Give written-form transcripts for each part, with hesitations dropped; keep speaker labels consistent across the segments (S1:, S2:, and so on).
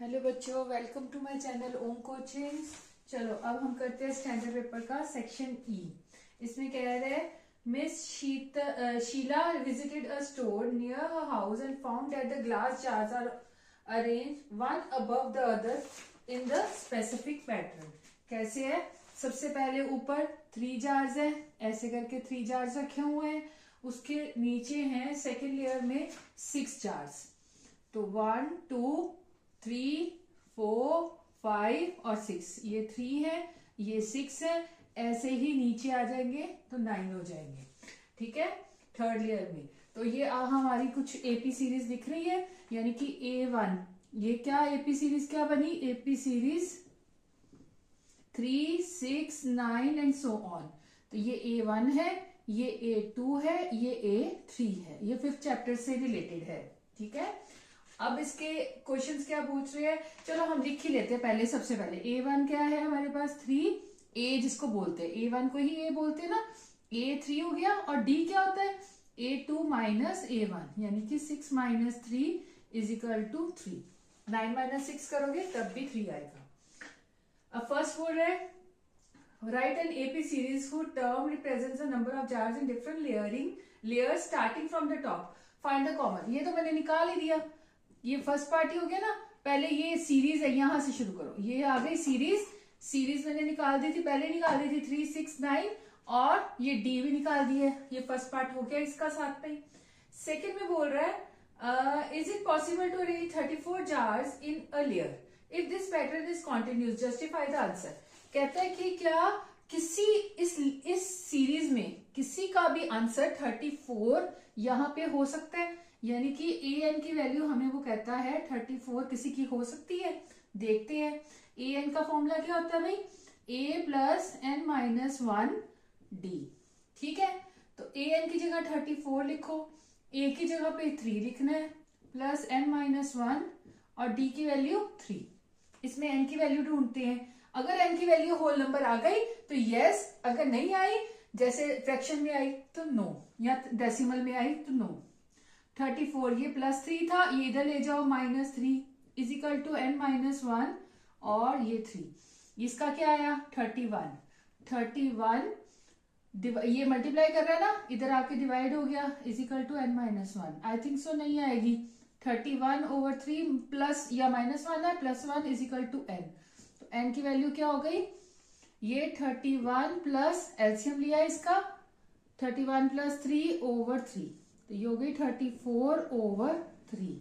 S1: Hello बच्चों, welcome to my channel Om coaching. चलो अब हम करते हैं स्टैंडर्ड पेपर का सेक्शन ई। इसमें कह रहे हैं miss Sheela visited a store near her house and found that the glass jars are arranged one above the other in the specific pattern. कैसे है? सबसे पहले ऊपर 3 जार्स है, ऐसे करके 3 जार्स रखे हुए हैं। उसके नीचे हैं सेकेंड लेयर में 6 जार्स। तो 1 2 3 4 5 और 6, ये 3 है, ये 6 है। ऐसे ही नीचे आ जाएंगे तो 9 हो जाएंगे। ठीक है, थर्ड लेयर में। तो ये हमारी कुछ एपी सीरीज दिख रही है, यानी कि A1। ये क्या एपी सीरीज क्या बनी? AP series 3 6 9 and so on. तो ये A1 है, ये A2 है, ये A3 है। ये 5th चैप्टर से रिलेटेड है। ठीक है, अब इसके क्वेश्चंस क्या पूछ रहे हैं, चलो हम लिख ही लेते हैं। पहले सबसे पहले A1 क्या है हमारे पास? 3। A जिसको बोलते हैं, A1 को ही A बोलते हैं ना। A3 हो गया, और D क्या होता है? A2 माइनस A1, यानी कि 6 minus 3 is equal to 3। 9 minus 6 करोगे तब भी 3 आएगा। अब फर्स्ट बोल रहे हैं write an AP series whose term represents the number of jars in different layers starting from the top. Find the common। ये तो मैंने निकाल ही दिया, ये फर्स्ट पार्टी हो गया ना। पहले ये सीरीज है, यहां से शुरू करो। ये आ गई सीरीज मैंने निकाल दी थी, पहले निकाल दी थी 3 6 9, और ये डी भी निकाल दी है। ये फर्स्ट पार्ट हो गया इसका साथ में। सेकेंड में बोल रहा है is it possible to arrange 34 jars in a layer if this pattern is continues, justify the answer. कहता है कि क्या किसी इस सीरीज में किसी का भी आंसर 34 यहाँ पे हो सकता है, यानी कि ए एन की वैल्यू हमें वो कहता है 34 किसी की हो सकती है। देखते हैं ए एन का फॉर्मूला क्या होता है भाई? ए प्लस एन माइनस 1 डी। ठीक है, तो ए एन की जगह 34 लिखो, ए की जगह पे 3 लिखना है, प्लस एन माइनस 1 और डी की वैल्यू 3। इसमें एन की वैल्यू ढूंढते हैं। अगर एन की वैल्यू होल नंबर आ गई तो यस, अगर नहीं आई, जैसे फ्रैक्शन में आई तो नो, या डेसिमल में आई तो नो। 34 ये प्लस 3 था, ये इधर ले जाओ minus 3 is equal to n minus 1 और ये 3। इसका क्या आया? 31 ये मल्टीप्लाई कर रहा है ना, इधर आके डिवाइड हो गया, is equal to n minus 1। I think so नहीं आएगी। 31/3 प्लस या माइनस 1 है, plus 1 is equal to n. तो एन की वैल्यू क्या हो गई? ये 31 प्लस एलसीएम लिया इसका, 31 प्लस 3/3, तो ये हो गई 34/3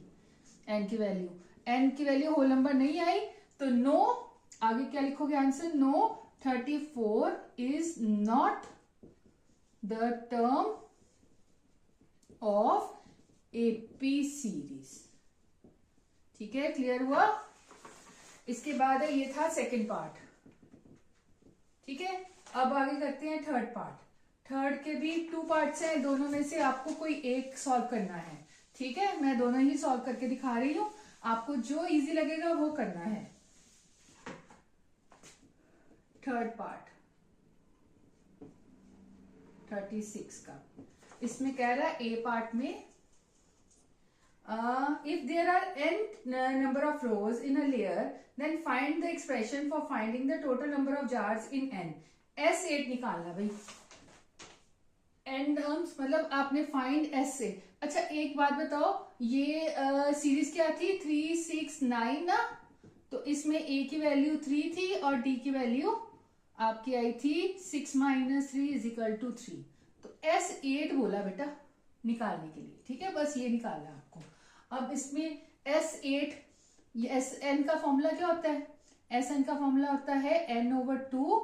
S1: एन की वैल्यू। एन की वैल्यू होल नंबर नहीं आई तो नो। आगे क्या लिखोगे answer? No, 34 is not the term of AP series. ठीक है, क्लियर हुआ? इसके बाद है, ये था सेकंड पार्ट। ठीक है, अब आगे करते हैं थर्ड पार्ट। थर्ड के भी 2 पार्ट्स हैं, दोनों में से आपको कोई एक सॉल्व करना है। ठीक है, मैं दोनों ही सॉल्व करके दिखा रही हूं, आपको जो इजी लगेगा वो करना है। थर्ड पार्ट 36 का, इसमें कह रहा है ए पार्ट में if there are n number of rows in a layer then find the expression for finding the total number of jars in n। S8 निकालना भाई। n टर्म्स मतलब आपने फाइंड S से। अच्छा एक बात बताओ, ये सीरीज क्या थी? 3 6 9 ना, तो इसमें a की वैल्यू 3 थी और d की वैल्यू आपकी आई थी 6 माइनस 3 इज इक्वल टू 3। तो S8 बोला बेटा निकालने के लिए। ठीक है, बस ये निकालना है आपको। अब इसमें S8, ये Sn का फॉर्मूला क्या होता है? Sn का फॉर्मूला होता है n/2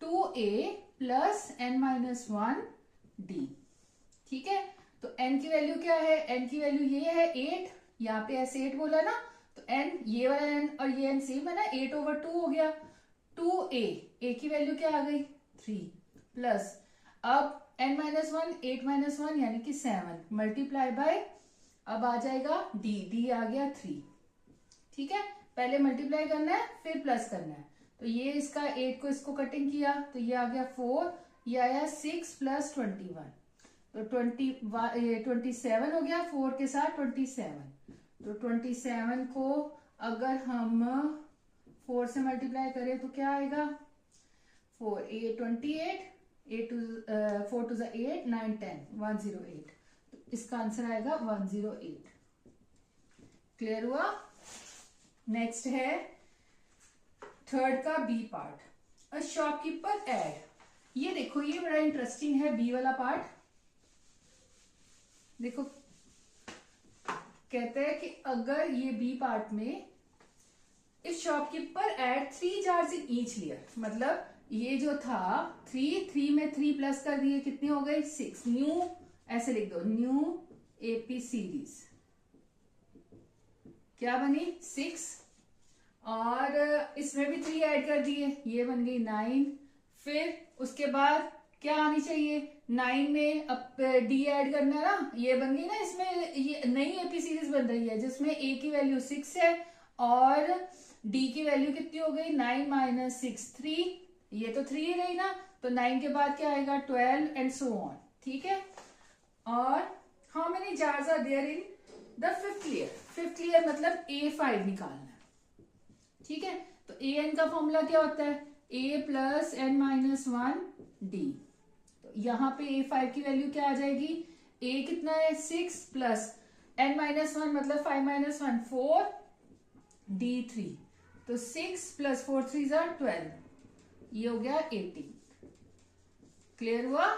S1: 2a plus n minus 1 d। ठीक है, तो n की वैल्यू क्या है? n की वैल्यू ये है 8, यहाँ पे S8 बोला ना, तो n ये वाला n और ये n सेम है ना, 8/2 हो गया। 2a, a की वैल्यू क्या आ गई? 3 प्लस, अब n माइनस 1 8 माइनस 1 यानी कि 7 मल्टीप्लाई बाय, अब आ जाएगा डी आ गया 3। ठीक है, पहले मल्टीप्लाई करना है फिर प्लस करना है। तो ये इसका 8 को इसको कटिंग किया तो ये आ गया 4, ये आया 6 प्लस 21, तो 27 हो गया, 4 के साथ 27। तो 27 को अगर हम 4 से मल्टीप्लाई करें तो क्या आएगा, 4 8 28, 4 टू 8 9 10 108, तो इसका आंसर आएगा 108। क्लियर हुआ। नेक्स्ट है थर्ड का B part, a shopkeeper add. ये देखो ये बड़ा इंटरेस्टिंग है बी वाला पार्ट। देखो कहते हैं कि अगर ये बी पार्ट में इस shopkeeper add 3 jars in each year, मतलब ये जो था 3 में 3 प्लस कर दिए, कितनी हो गई 6। न्यू ऐसे लिख दो, न्यू एपी सीरीज क्या बनी 6, और इसमें भी 3 ऐड कर दिए, ये बन गई 9। फिर उसके बाद क्या आनी चाहिए, 9 में अब डी ऐड करना है ना, ये बन गई ना, इसमें ये नई एपी सीरीज बन रही है जिसमें ए की वैल्यू 6 है और डी की वैल्यू कितनी हो गई 9 माइनस 6 3, ये तो 3 ही रही ना, तो 9 के बाद क्या आएगा 12 एंड सो ऑन। ठीक है। और how many jars are there in the fifth layer, fifth layer मतलब A5 निकालना है। ठीक है, तो ए एन का फॉर्मूला क्या होता है, a plus n minus 1 d. तो यहाँ पे A5 की वैल्यू क्या आ जाएगी, a कितना है 6 प्लस n माइनस 1 मतलब 5 माइनस 1 4, d 3, तो 6 प्लस 4 3 जार 12, ये हो गया 18। क्लियर हुआ।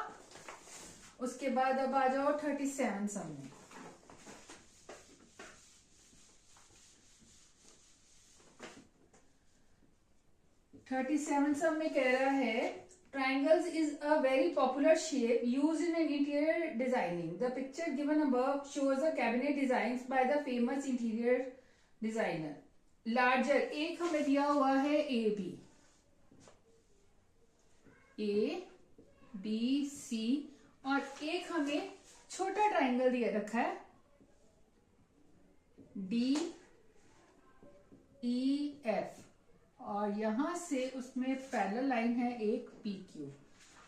S1: उसके बाद अब आ जाओ 37 सम में। 37 सम में कह रहा है triangles is a very popular shape used in an interior designing. The picture given above shows a cabinet designs by the famous interior designer. Larger, एक हमें दिया हुआ है A B C और एक हमें छोटा ट्राइंगल दिया रखा है D E F और यहां से उसमें पैरेलल लाइन है एक PQ।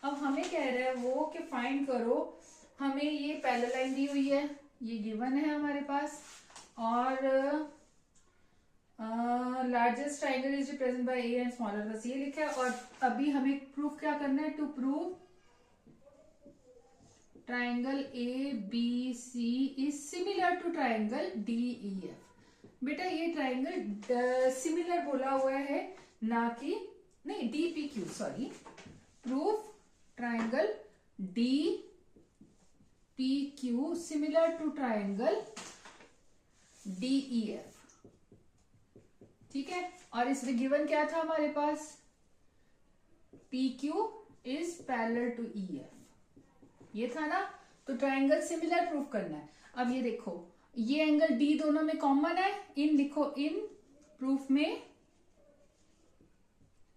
S1: अब हमें कह रहा है वो कि फाइंड करो, हमें ये पैरेलल लाइन दी हुई है, ये गिवन है हमारे पास, और largest triangle is represent by A and smaller बस ये लिखा है। और अभी हमें प्रूफ क्या करना है, to prove triangle A B C is similar to triangle D E F. बेटा ये ट्राइंगल सिमिलर बोला हुआ है ना कि नहीं, D P Q, sorry, proof triangle D P Q similar to triangle D E F. ठीक है, और इसमें गिवन क्या था हमारे पास, P Q is parallel to E F, ये था ना। तो ट्राइंगल सिमिलर प्रूफ करना है। अब ये देखो ये एंगल डी दोनों में कॉमन है, इन लिखो, इन प्रूफ में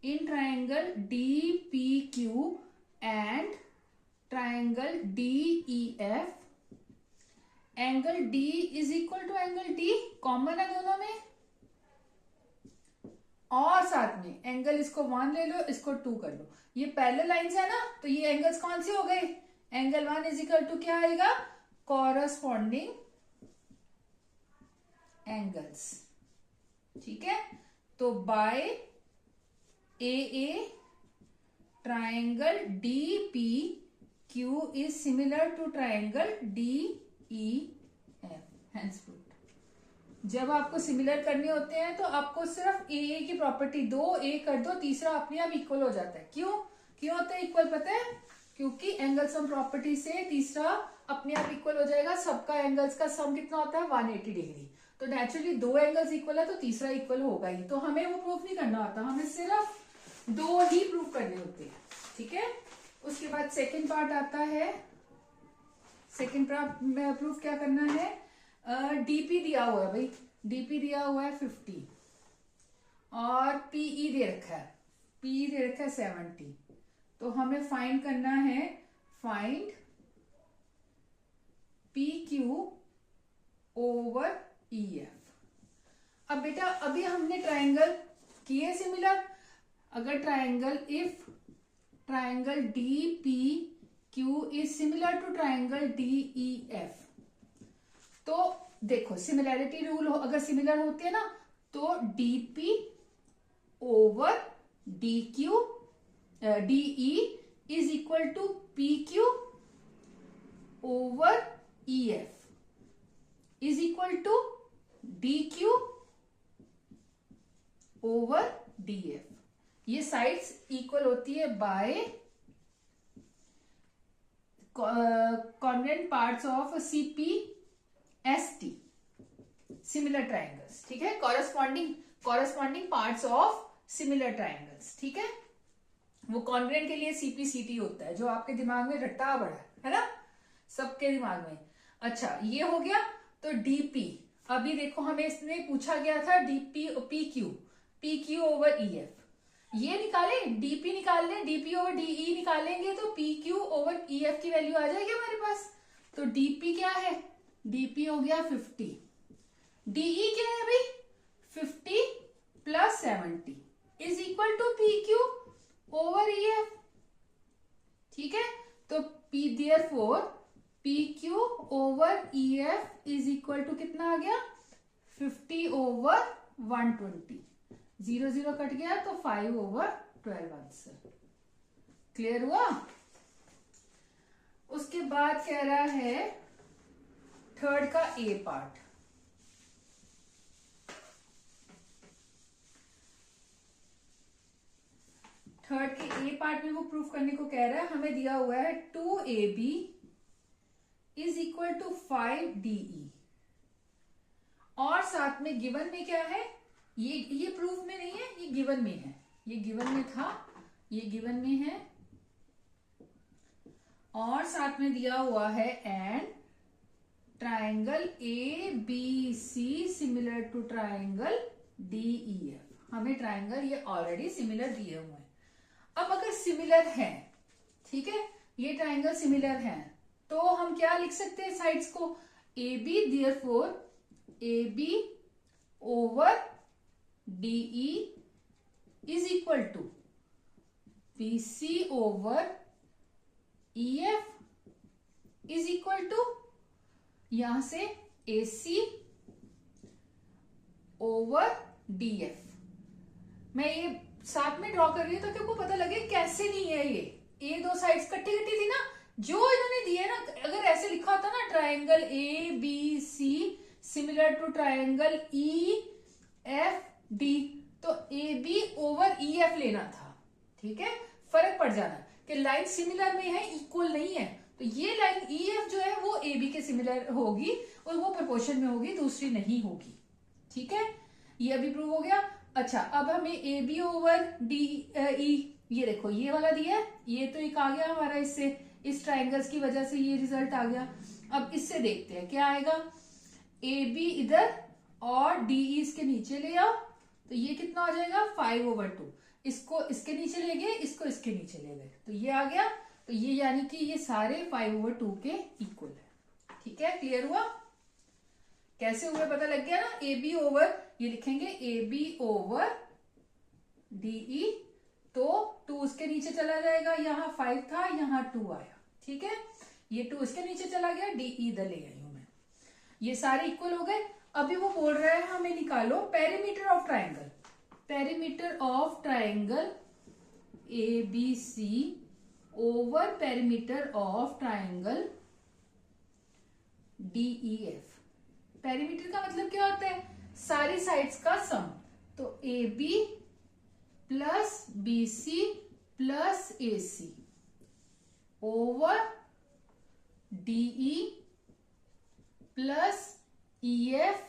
S1: in triangle D P Q and triangle D E F angle D is equal to angle D, common है दोनों में, और साथ में एंगल इसको 1 ले लो, इसको 2 कर लो, ये पैरेलल लाइंस है ना, तो ये एंगल्स कौन से हो गए, एंगल 1 इज इक्वल टू क्या आएगा, कॉरस्पॉन्डिंग एंगल्स। ठीक है, तो by a triangle D P Q is similar to triangle D E F, hence proved. जब आपको सिमिलर करने होते हैं तो आपको सिर्फ ए की प्रॉपर्टी दो, ए कर दो, तीसरा अपने आप इक्वल हो जाता है। क्यों होता है इक्वल, पता है, क्योंकि एंगल सम प्रॉपर्टी से तीसरा अपने आप इक्वल हो जाएगा। सबका एंगल्स का सम कितना होता है 180 डिग्री, तो नेचुरली दो एंगल्स इक्वल है तो तीसरा इक्वल होगा ही। तो हमें वो प्रूफ नहीं करना होता, हमें सिर्फ दो ही प्रूफ करने होते हैं। ठीक है, उसके बाद सेकंड पार्ट आता है। सेकंड पार्ट में प्रूफ क्या करना है, डीपी दिया हुआ है भाई, डीपी दिया हुआ है 50 और पीई दे रखा है, पी दे रखा है 70, तो हमें फाइंड करना है, find P Q over E F. अब बेटा अभी हमने ट्राइंगल किए सिमिलर, अगर triangle if triangle D P Q is similar to triangle D E F, तो देखो सिमिलैरिटी रूल हो, अगर सिमिलर होते हैं ना तो DP over DQ DE is equal to PQ over EF is equal to DQ over DF. ये sides इक्वल होती है by congruent parts of CP ST, similar triangles, ठीक है, corresponding parts of similar triangles, ठीक है। वो कॉन्ग्रुएंट के लिए सीपीसीटी होता है, जो आपके दिमाग में रट्टा पड़ा है ना, सबके दिमाग में। अच्छा, ये हो गया। तो डीपी, अभी देखो हमें इसमें पूछा गया था डीपी पीक्यू ओवर ईएफ, ये निकाले, डीपी निकाल लें, डीपी ओवर डीई निकालेंगे तो पीक्यू ओवर ईएफ की वैल्यू आ जाएगी हमारे पास। तो डीपी क्या है, डीपी हो गया 50, डीई क्या है अभी 50 plus 70 is equal to PQ over EF, ठीक है। तो P therefore PQ over EF is equal to कितना आ गया 50 ओवर 120, 0 0 कट गया तो 5 ओवर 12 आंसर। क्लियर हुआ। उसके बाद कह रहा है थर्ड का ए पार्ट। थर्ड के ए पार्ट में वो प्रूफ करने को कह रहा है, हमें दिया हुआ है 2AB is equal to 5DE और साथ में गिवन में क्या है, ये प्रूफ में नहीं है, ये गिवन में है, ये गिवन में था, ये गिवन में है और साथ में दिया हुआ है and triangle ABC similar to triangle DEF। हमें ट्राइंगल ये ऑलरेडी सिमिलर दिए हुए हैं। अब अगर सिमिलर है, ठीक है, ये ट्राइंगल सिमिलर है तो हम क्या लिख सकते हैं साइड्स को, AB therefore AB over DE is equal to BC over EF is equal to यहां से AC ओवर DF। मैं ये साथ में ड्रॉ कर रही हूं ताकि आपको पता लगे कैसे नहीं है ये दो साइड्स कट्टी कट्टी थी ना, जो इन्होंने दिए ना, अगर ऐसे लिखा होता ना triangle ABC similar to triangle EFD तो AB ओवर EF लेना था, ठीक है। फर्क पड़ जाना कि लाइन सिमिलर में है, इक्वल नहीं है, तो ये लाइन EF जो है वो AB के सिमिलर होगी और वो प्रोपोर्शन में होगी, दूसरी नहीं होगी, ठीक है। ये अभी प्रूव हो गया। अच्छा, अब हमें AB ओवर DE, ये देखो ये वाला दिया है, ये तो एक आ गया हमारा, इससे इस ट्राइंगल्स की वजह से ये रिजल्ट आ गया। अब इससे देखते हैं क्या आएगा, AB इधर और DE इसके नीचे ले आओ तो ये कितना हो जाएगा 5 ओवर 2, इसको इसके नीचे ले गए, इसको इसके नीचे ले गए तो ये आ गया। तो ये यानी कि ये सारे 5 ओवर 2 के इक्वल है, ठीक है। क्लियर हुआ, कैसे हुए पता लग गया ना। AB ओवर, ये लिखेंगे AB ओवर DE, तो 2 उसके नीचे चला जाएगा, यहाँ 5 था, यहाँ 2 आया, ठीक है। ये 2 इसके नीचे चला गया, DE इधर ले आई हूं मैं, ये सारे इक्वल हो गए। अभी वो बोल रहा है हमें निकालो perimeter of triangle, perimeter of triangle ABC over perimeter of triangle DEF। Perimeter का मतलब क्या होता है, सारी साइड्स का सम। तो AB plus BC plus AC over DE plus EF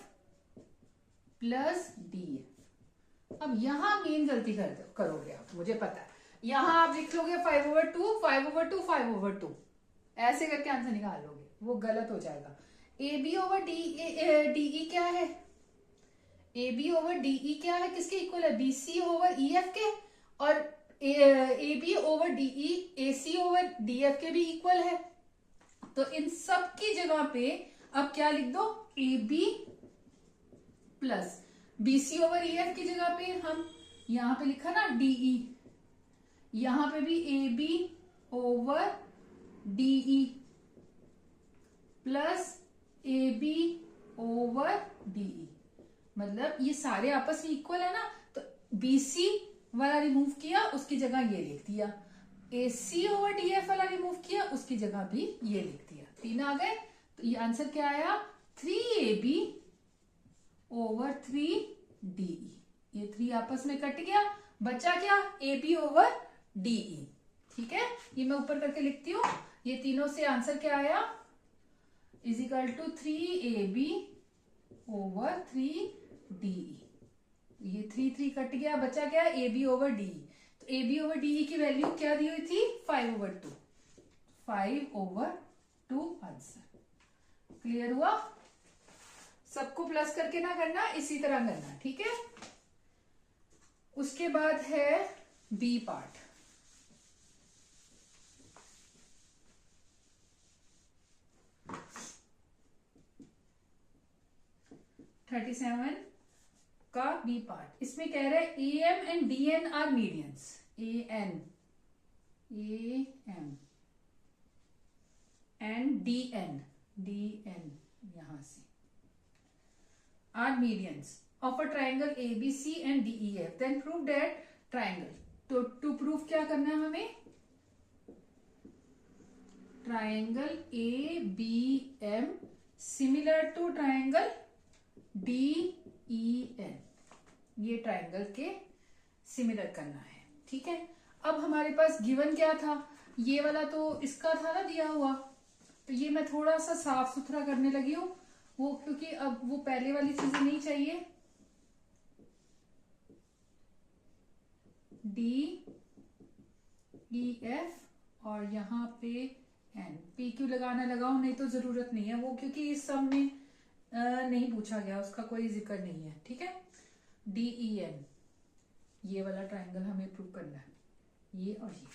S1: plus DF। अब यहां मेन गलती करोगे आप, मुझे पता है, यहां आप लिख लोगे 5 ओवर 2 5 ओवर 2 5 ओवर 2, ऐसे करके आंसर निकाल लोगे, वो गलत हो जाएगा। AB ओवर DE क्या है, AB ओवर DE क्या है, किसके इक्वल है, BC ओवर EF के, और AB over DE AC over DF के भी इक्वल है। तो इन सब की जगह पे अब क्या लिख दो, AB plus BC over EF की जगह पे हम यहां पे लिखा ना DE, यहां पे भी AB over DE plus AB over DE, मतलब ये सारे आपस में इक्वल है ना, तो BC वाला रिमूव किया, उसकी जगह ये लिख दिया। AC ओवर DF वाला रिमूव किया, उसकी जगह भी ये लिख दिया। 3 आ गए, तो ये आंसर क्या आया? 3AB over 3DE। ये 3 आपस में कट गया, बचा क्या? AB over DE। ठीक है, ये मैं ऊपर करके लिखती हूँ। ये तीनों से आंसर क्या आया? Is equal to 3AB over 3DE। ये 3 कट गया, बचा क्या? AB over DE। तो AB ओवर DE की वैल्यू क्या दी हुई थी? 5 ओवर 2। 5 over 2 answer. क्लियर हुआ? सबको प्लस करके ना करना, इसी तरह करना। ठीक है, उसके बाद है बी पार्ट। थर्टी 37 का बी पार्ट। इसमें कह रहे हैं AM and DN are medians. AM and DN यहां से are medians of a triangle ABC and DEF, then prove that triangle. तो टू प्रूव क्या करना है हमें? Triangle ABM similar to triangle DEN, ये ट्राइंगल के सिमिलर करना है। ठीक है, अब हमारे पास गिवन क्या था? ये वाला तो इसका था ना दिया हुआ, तो ये मैं थोड़ा सा साफ सुथरा करने लगी हूं वो, क्योंकि अब वो पहले वाली चीजें नहीं चाहिए। DEF और यहाँ पे N, PQ लगाना लगाओ, नहीं तो जरूरत नहीं है वो, क्योंकि इस सब में नहीं पूछा गया, उसका कोई जिक्र नहीं है। ठीक है, DEN ये वाला ट्राइंगल हमें प्रूव करना है, ये और ये।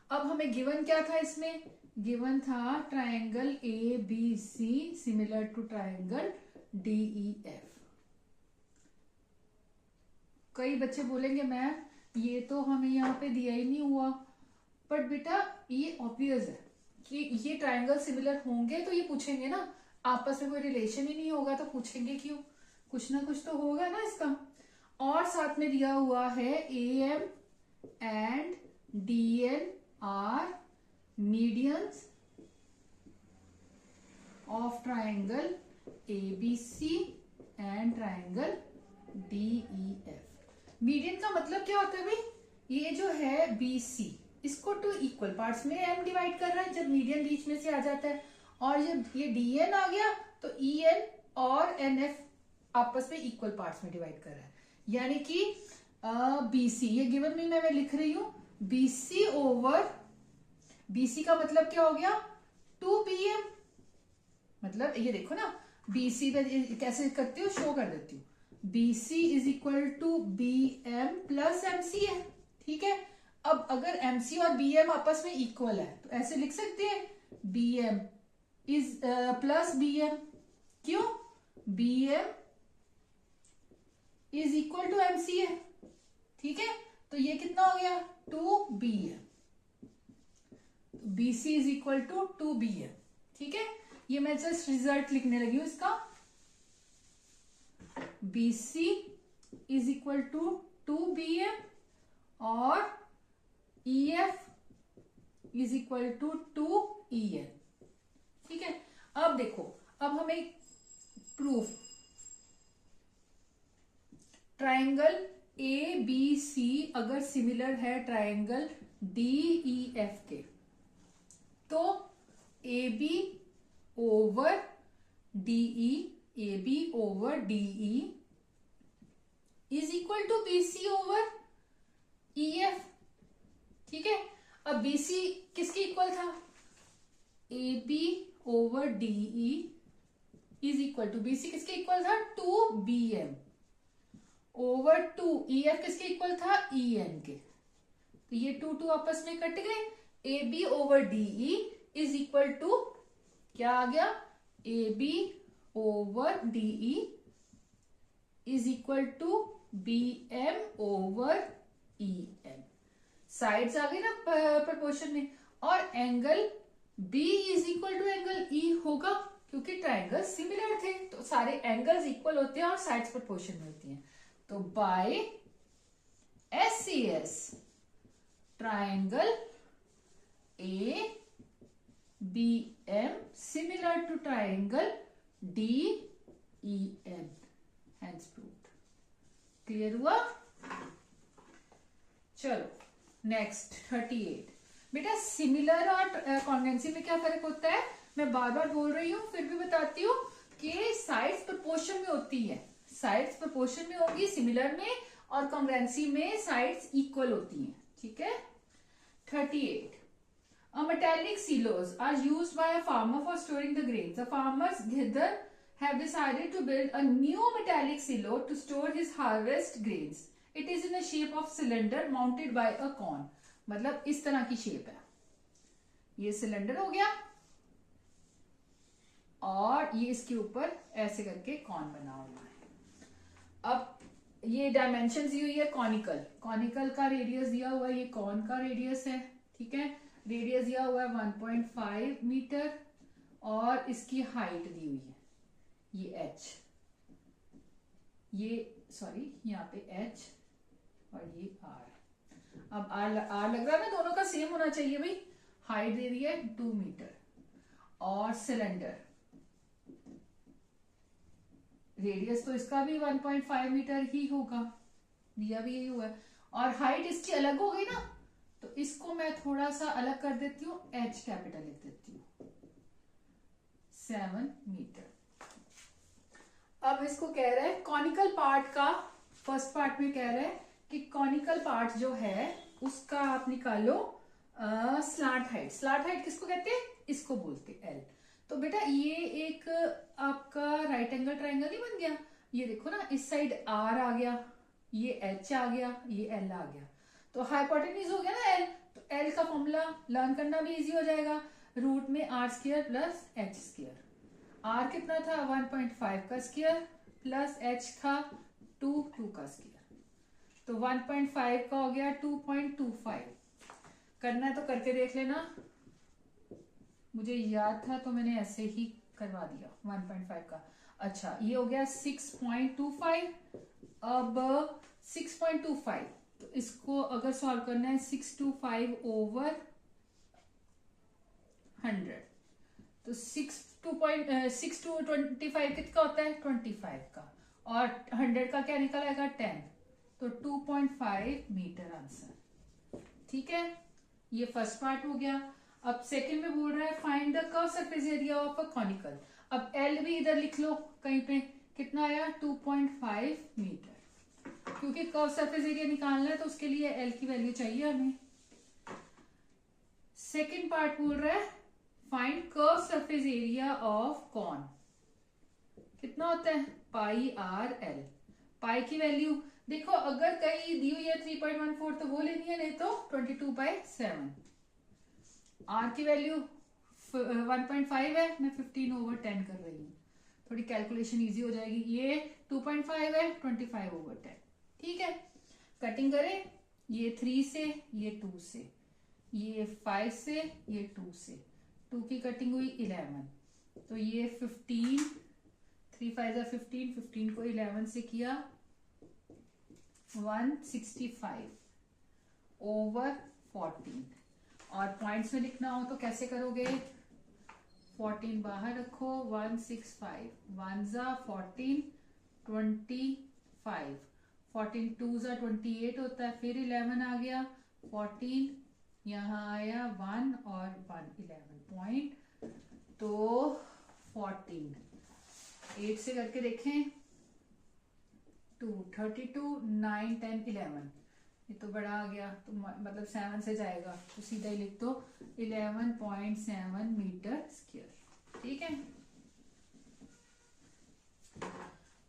S1: अब हमें गिवन क्या था? इसमें गिवन था triangle ABC similar to triangle DEF। कई बच्चे बोलेंगे मैम ये तो हमें यहाँ पे दिया ही नहीं हुआ, बट बेटा ये ऑब्वियस है कि ये ट्राइंगल सिमिलर होंगे तो ये पूछेंगे ना, आपस में कोई रिलेशन ही नहीं होगा तो पूछेंगे क्यों? कुछ ना कुछ तो होगा ना इसका। और साथ में दिया हुआ है AM and DN are medians of triangle ABC and triangle DEF। Median का मतलब क्या होता है भाई? ये जो है BC, इसको टू इक्वल पार्ट्स में M डिवाइड कर रहा है जब मीडियन बीच में से आ जाता है, और जब ये DN आ गया तो EN और NF आपस में इक्वल पार्ट्स में डिवाइड कर रहा है। यानी कि BC, ये गिवन में मैं लिख रही हूं BC ओवर, BC का मतलब क्या हो गया? 2BM। मतलब ये देखो ना, BC पे कैसे करती हूँ, शो कर देती हूँ। BC is equal to BM plus MC है। ठीक है, अब अगर MC और BM आपस में इक्वल है तो ऐसे लिख सकते हैं BM इज प्लस BM। क्यों? BM is equal to MC है। ठीक है, तो ये कितना हो गया? 2BM। BC is equal to 2BM। ठीक है, ये मैं जस्ट रिजल्ट लिखने लगी हूं इसका। BC is equal to 2BM और EF is equal to 2EN। ठीक है, अब देखो, अब हमें प्रूफ ट्राइंगल ABC अगर सिमिलर है ट्राइंगल DEF के, तो AB over DE, AB over DE is equal to BC over EF। ठीक है, अब BC किसके इक्वल था? AB over DE is equal to, BC किसके इक्वल था? 2BM ओवर 2, EF किसके इक्वल था? EN के। तो ये 2 आपस में कट गए। AB over DE is equal to क्या आ गया? AB over DE is equal to BM over EN। Sides आ गई ना प्रपोर्शन में, और angle B is equal to angle E होगा, क्योंकि ट्राइंगल सिमिलर थे, तो सारे एंगल्स इक्वल होते हैं और साइड्स प्रोपोर्शन में होती हैं। तो by SCS triangle ABM similar to triangle DEN, hence proved। Clear हुआ? चलो नेक्स्ट 38। बेटा सिमिलर और कॉन्ग्रुएंसी में क्या फर्क होता है? मैं बार बार बोल रही हूँ, फिर भी बताती हूँ कि साइड्स प्रोपोर्शन में होती है, साइड्स प्रोपोर्शन में होगी सिमिलर में, और कॉन्ग्रुएंसी में साइड्स इक्वल होती हैं। ठीक है। 38 A metallic silos are used by a farmer for storing the grains. The farmers hither have decided to build a new metallic silo to store his harvest grains. It is in the shape of cylinder mounted by a cone. मतलब इस तरह की shape है, ये cylinder हो गया और ये इसके ऊपर ऐसे करके कॉन बना हुआ है। अब ये डायमेंशन दी हुई है कॉनिकल, कॉनिकल का रेडियस दिया हुआ है, ये कॉन का रेडियस है। ठीक है, रेडियस दिया हुआ है 1.5 मीटर और इसकी हाइट दी हुई है ये h, ये सॉरी यहाँ पे h और ये r। अब r लग रहा है ना, दोनों का सेम होना चाहिए भाई। हाइट दे दी है 2 मीटर और सिलेंडर रेडियस तो इसका भी 1.5 मीटर ही होगा, दिया भी यही हुआ है, और हाइट इसकी अलग हो गई ना, तो इसको मैं थोड़ा सा अलग कर देती हूँ, h कैपिटल लिख देती हूँ, 7 मीटर। अब इसको कह रहा है कॉनिकल पार्ट का, फर्स्ट पार्ट में कह रहा है कि कॉनिकल पार्ट जो है उसका आप निकालो स्लांट हाइट। स्लांट हाइट किसको कहते हैं? इसको बोलते हैं L। तो बेटा ये एक आपका राइट एंगल ट्राइंगल नहीं बन गया? ये देखो ना, इस साइड R आ गया, ये H आ गया, ये L आ गया, तो हाइपोटेन्यूज हो गया ना L। तो L का फॉर्मूला लर्न करना भी इजी हो जाएगा, रूट में r square plus h square. r कितना था? 1.5 का स्क्वायर प्लस h था 2 का स्क्वायर, तो 1.5 का हो गया 2.25। करना है तो करके देख लेना, मुझे याद था तो मैंने ऐसे ही करवा दिया 1.5 का। अच्छा ये हो गया 6.25। अब 6.25 तो इसको अगर सॉल्व करना है 625 ओवर 100, तो 6 to 25 कितना होता है? 25 का, और 100 का क्या निकल आएगा? 10, तो 2.5 मीटर आंसर। ठीक है, ये फर्स्ट पार्ट हो गया। अब सेकंड में बोल रहा है find the curve surface area of a conical. अब एल भी इधर लिख लो कहीं पे, कितना आया? 2.5 मीटर, क्योंकि कर्व सरफेस एरिया निकालना है तो उसके लिए एल की वैल्यू चाहिए हमें। सेकंड पार्ट बोल रहा है find curve surface area of cone, कितना होता है? पाई आर एल। पाई की वैल्यू देखो, अगर कहीं दी हुई है 3.14 तो वो लेनी है, नहीं तो 22/7। आर की वैल्यू 1.5 है, मैं 15/10 कर रही हूँ, थोड़ी कैलकुलेशन इजी हो जाएगी। ये 2.5 है, 25/10। ठीक है, कटिंग करें, ये 3 से, ये 2 से, ये 5 से, ये 2 से, 2 की कटिंग हुई 11, तो ये 15, 3 5 15, 15 को 11 से किया 165 ओवर 14। और पॉइंट्स में लिखना हो तो कैसे करोगे? 14 बाहर रखो, 165, 1 जा 14, 25, 14 2 जा 28 होता है, फिर 11 आ गया, 14 यहाँ आया 1 और 1 11 पॉइंट, तो 14 8 से करके देखें, 2 32 9 10 11, ये तो बड़ा आ गया, तो मतलब 7 से जाएगा, तो सीधा ही लिख दो 11.7 मीटर स्क्वायर। ठीक है,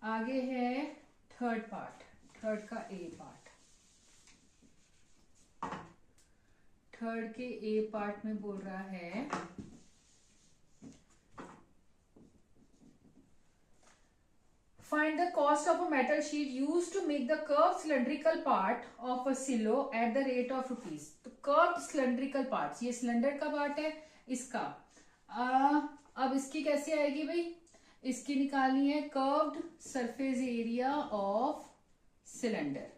S1: आगे है थर्ड पार्ट, थर्ड का ए पार्ट। थर्ड के ए पार्ट में बोल रहा है find the cost of a metal sheet used to make the curved cylindrical part of a silo at the rate of rupees। तो curved cylindrical parts, ये cylinder का part है, इसका अब इसकी कैसे आएगी भाई, इसकी निकालनी है curved surface area of cylinder.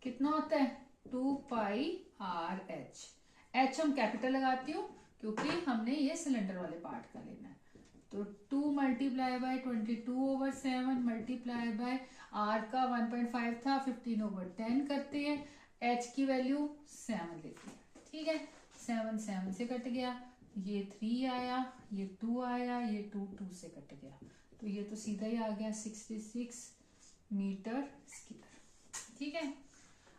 S1: कितना होता है 2 पाई आर एच। एच हम कैपिटल लगाती हूँ क्योंकि हमने ये सिलेंडर वाले पार्ट का लेना है। तो 2 multiply by 22/7 multiply by r का 1.5 था, 15/10 करते हैं। एच की वैल्यू 7 लेते हैं, ठीक है। 7 7 से कट गया, ये 3 आया, ये 2 आया, ये 2 2 से कट गया, तो ये तो सीधा ही आ गया 66 मीटर स्क्वायर, ठीक है।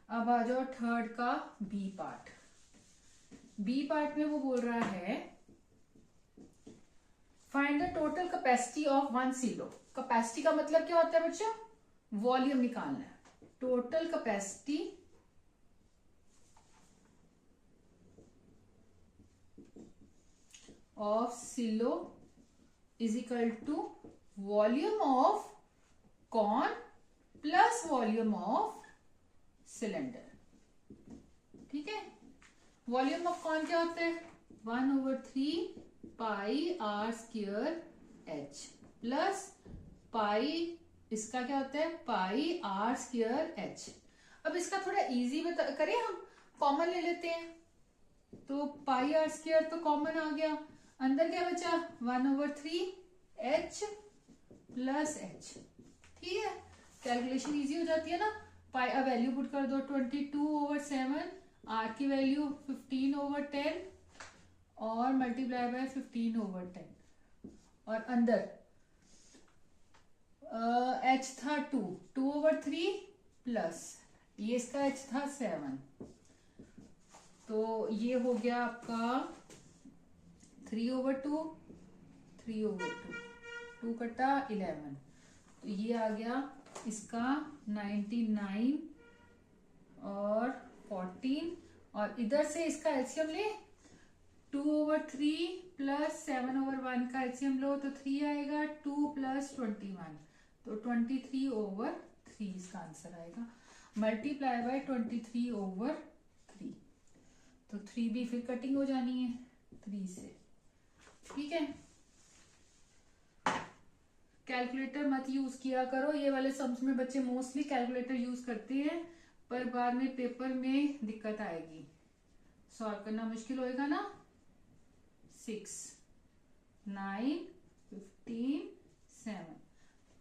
S1: अब आ जाओ थर्ड का बी पार्ट। बी पार्ट में वो बोल रहा है find the total capacity of 1 silo. Capacity का मतलब क्या होता है बच्चों, वॉल्यूम निकालना है। Total capacity of silo is equal to volume of cone plus volume of cylinder, ठीक है। वॉल्यूम ऑफ कॉर्न क्या होता है 1/3 pi r square h plus pi, इसका क्या होता है पाई आर स्क्वायर एच। अब इसका थोड़ा इजी करें, हम कॉमन ले लेते हैं। तो पाई आर स्क्वायर तो कॉमन आ गया, अंदर क्या बचा 1/3 एच प्लस एच, ठीक है। कैलकुलेशन इजी हो जाती है ना। पाई अब वैल्यू पुट कर दो 22/7, आर की वैल्यू 15/10 और मल्टीप्लाई बाय 15/10, और अंदर एच था 2/3 प्लस ये इसका एच था 7, तो ये हो गया आपका 3/2, 3/2, 2 कटा 11, तो ये आ गया इसका 99 और 14, और इधर से इसका एलसीएम ले 2/3 प्लस 7/1 का एलसीएम लो तो 3 आएगा, 2 प्लस 21 तो 23/3 इसका आंसर आएगा। मल्टीप्लाई बाय 23/3, तो 3 भी फिर कटिंग हो जानी है 3 से, ठीक है। कैलकुलेटर मत यूज किया करो, ये वाले सम्स में बच्चे मोस्टली कैलकुलेटर यूज करते हैं, पर बाद में पेपर में दिक्कत आएगी, सॉल्व करना मुश्किल होएगा ना। 6 9 15 7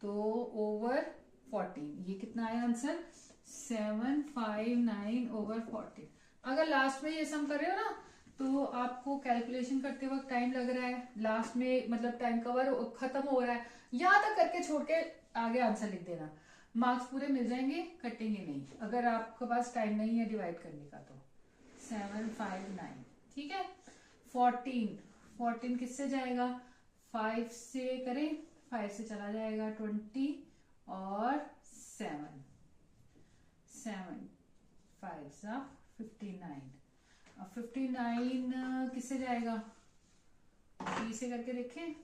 S1: तो ओवर 14, ये कितना आया आंसर 759/14। अगर लास्ट में ये सम कर रहे हो ना तो आपको कैलकुलेशन करते वक्त टाइम लग रहा है, लास्ट में मतलब टाइम कवर खत्म हो रहा है, यहां तक करके छोड़ के आगे आंसर लिख देना, मार्क्स पूरे मिल जाएंगे, कटेंगे नहीं अगर आपके पास टाइम नहीं है डिवाइड करने का। तो 759, ठीक है। 14 किससे जाएगा 5 से करें, 5 से चला जाएगा 20 और 7 5 सा 59। अब 59 किससे जाएगा 3 से करके देखें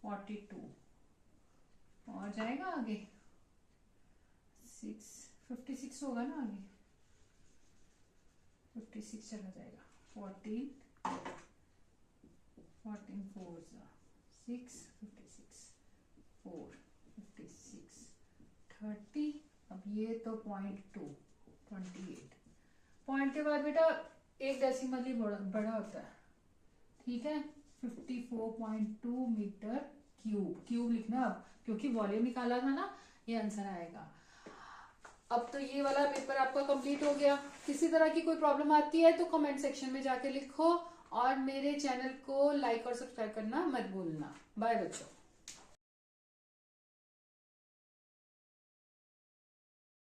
S1: 42 और जाएगा आगे 56 होगा ना आगे 56 चला जाएगा 14 4 6 56 4 56 30। अब ये तो 0.2 28 पॉइंट के बाद बेटा एक डेसिमल ही बड़ा होता है, ठीक है। 54.2 मीटर क्यूब लिखना अब, क्योंकि वॉल्यूम निकाला था ना, ये आंसर आएगा। अब तो ये वाला पेपर आपका कंप्लीट हो गया। किसी तरह की कोई प्रॉब्लम आती है तो कमेंट सेक्शन में जाके लिखो, और मेरे चैनल को लाइक और सब्सक्राइब करना मत भूलना। बाय बच्चों।